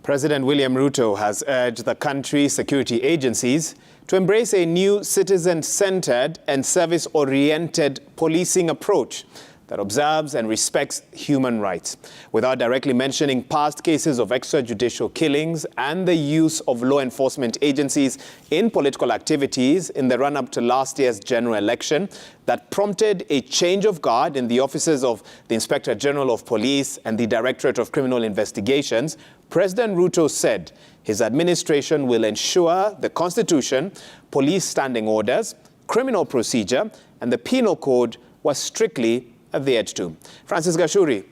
President William Ruto has urged the country's security agencies to embrace a new citizen-centered and service-oriented policing approach that observes and respects human rights, without directly mentioning past cases of extrajudicial killings and the use of law enforcement agencies in political activities in the run-up to last year's general election that prompted a change of guard in the offices of the Inspector General of Police and the Directorate of Criminal Investigations. President Ruto said his administration will ensure the Constitution, police standing orders, criminal procedure, and the penal code were strictly adhered to. Francis Gashuri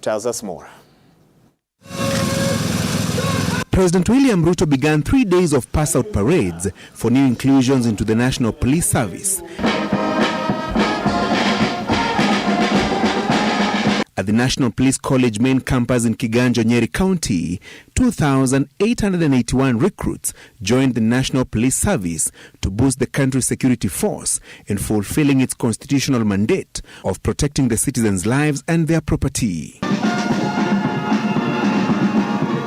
tells us more. President William Ruto began 3 days of pass-out parades for new inclusions into the National Police Service. At the National Police College main campus in Kiganjo, Nyeri County, 2,881 recruits joined the National Police Service to boost the country's security force in fulfilling its constitutional mandate of protecting the citizens' lives and their property.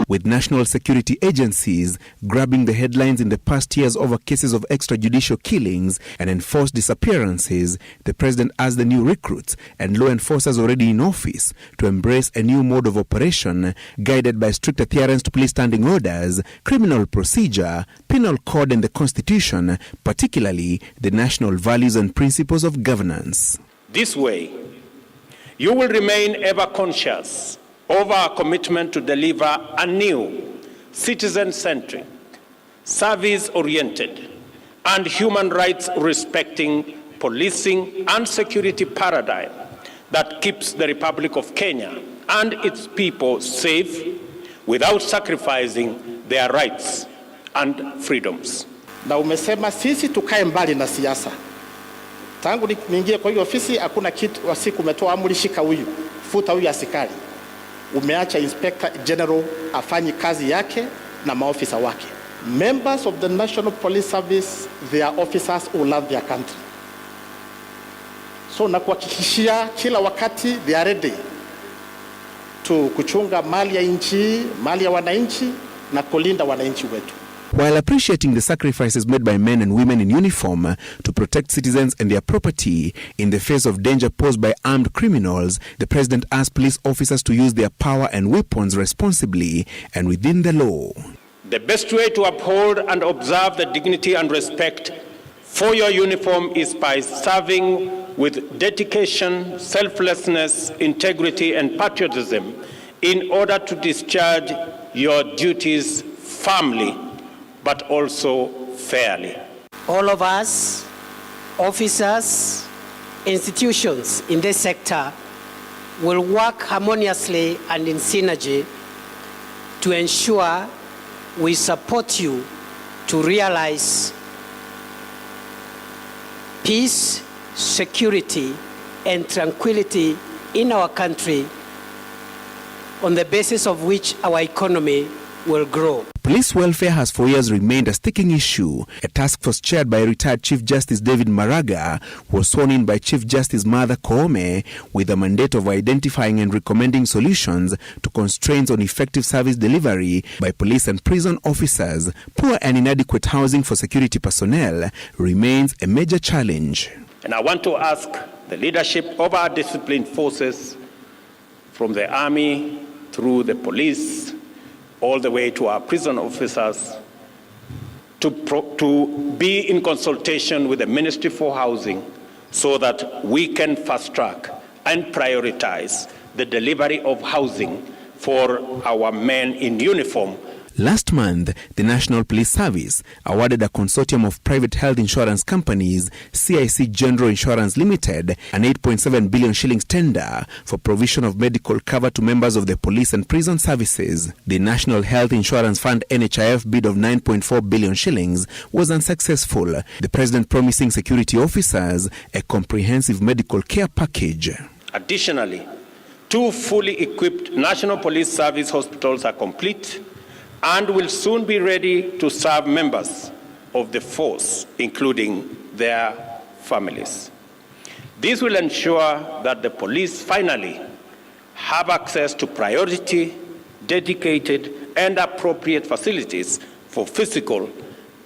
With national security agencies grabbing the headlines in the past years over cases of extrajudicial killings and enforced disappearances, the president asked the new recruits and law enforcers already in office to embrace a new mode of operation guided by strict adherence to police standing orders, criminal procedure, penal code and the Constitution, particularly the national values and principles of governance. This way, you will remain ever conscious of our commitment to deliver a new, citizen-centric, service-oriented, and human rights-respecting policing and security paradigm that keeps the Republic of Kenya and its people safe without sacrificing their rights and freedoms. Na umesema sisi tukae mbali na siasa. Tangu niingie kwa hiyo ofisi hakuna kitu wasiku umetoa amri shika huyu, futa huyu askari. Umeacha Inspector General afanyi kazi yake na maofisa wake. Members of the National Police Service, they are officers who love their country. So nakuhakikishia kila wakati they are ready to kuchunga mali ya nchi, mali ya wananchi na kulinda wananchi wetu. While appreciating the sacrifices made by men and women in uniform to protect citizens and their property in the face of danger posed by armed criminals, the president asked police officers to use their power and weapons responsibly and within the law. The best way to uphold and observe the dignity and respect for your uniform is by serving with dedication, selflessness, integrity, and patriotism in order to discharge your duties firmly, but also fairly. All of us, officers, institutions in this sector will work harmoniously and in synergy to ensure we support you to realize peace, security, and tranquility in our country, on the basis of which our economy will grow. Police welfare has for years remained a sticking issue. A task force chaired by retired Chief Justice David Maraga was sworn in by Chief Justice Martha Koome with a mandate of identifying and recommending solutions to constraints on effective service delivery by police and prison officers. Poor and inadequate housing for security personnel remains a major challenge. And I want to ask the leadership of our disciplined forces, from the army through the police, all the way to our prison officers, to be in consultation with the Ministry for Housing so that we can fast-track and prioritize the delivery of housing for our men in uniform. Last month, the National Police Service awarded a consortium of private health insurance companies, CIC General Insurance Limited, an 8.7 billion shillings tender for provision of medical cover to members of the police and prison services. The National Health Insurance Fund NHIF bid of 9.4 billion shillings was unsuccessful, the president promising security officers a comprehensive medical care package. Additionally, 2 fully equipped National Police Service hospitals are complete and will soon be ready to serve members of the force, including their families. This will ensure that the police finally have access to priority, dedicated, and appropriate facilities for physical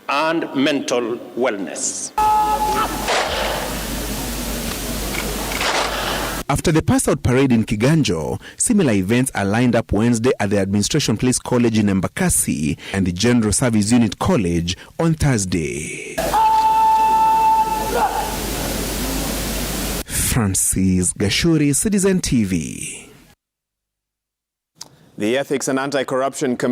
and mental wellness. After the pass-out parade in Kiganjo, similar events are lined up Wednesday at the Administration Police College in Embakasi and the General Service Unit College on Thursday. Francis Gashuri, Citizen TV. The Ethics and Anti-Corruption Committee